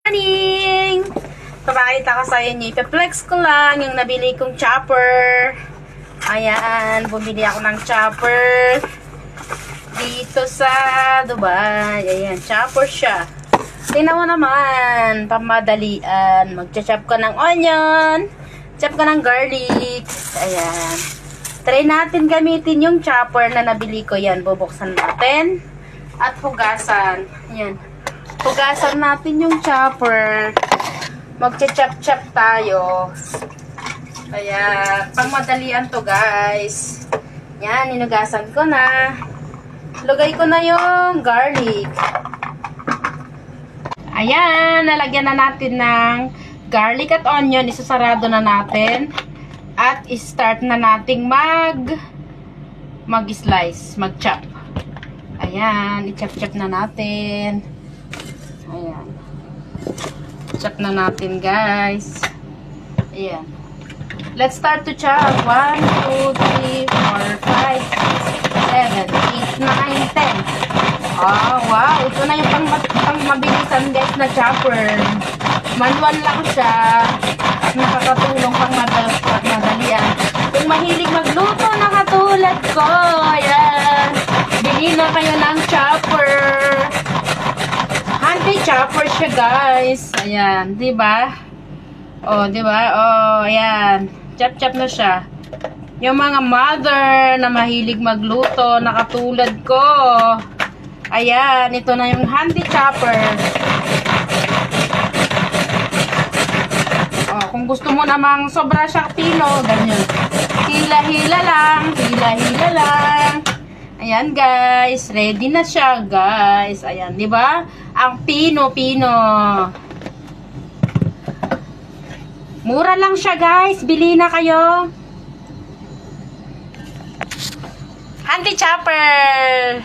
Morning! Papakita ko sa inyo. Ipe-flex ko lang yung nabili kong chopper. Ayan, bumili ako ng chopper dito sa Dubai. Ayan, chopper siya. Tingnan mo naman, pamadalian. Magcha-chop ka ng onion, chop ka ng garlic. Ayan. Try natin gamitin yung chopper na nabili ko. Yan, bubuksan natin. At hugasan. Ayan. Hugasan natin yung chopper. Magcha-chop-chop tayo. Kaya, pangmadalian to guys. Yan, inugasan ko na. Lugay ko na yung garlic. Ayan, nalagyan na natin ng garlic at onion. Isasarado na natin. At start na nating mag-slice, mag-chop. Ayan, i-chop-chop na natin. Ayan. Chop na natin, guys. Ayan. Let's start to chop. 1, 2, 3, 4, 5, 6, 7, 8, 9, 10. Oh, wow. Ito na yung pang-mabilisan, guys, na chopper. Manual lang siya. At nakakatulong pang madalian. Kung mahilig magluto na katulad ko, ayan. Bili na kayo ng chopper. Handy chopper siya, guys. Ayan, 'di ba? Oh, 'di ba? Oh, ayan. Chop-chop na siya. Yung mga mother na mahilig magluto na katulad ko. Ayan, ito na yung handy chopper. Oh, kung gusto mo namang sobra siyang pino, ganyan. Hila-hila lang, hila-hila lang. Ayan, guys, ready na siya, guys. Ayan, 'di ba? Ang pino-pino. Mura lang siya, guys. Bili na kayo. Handy chopper.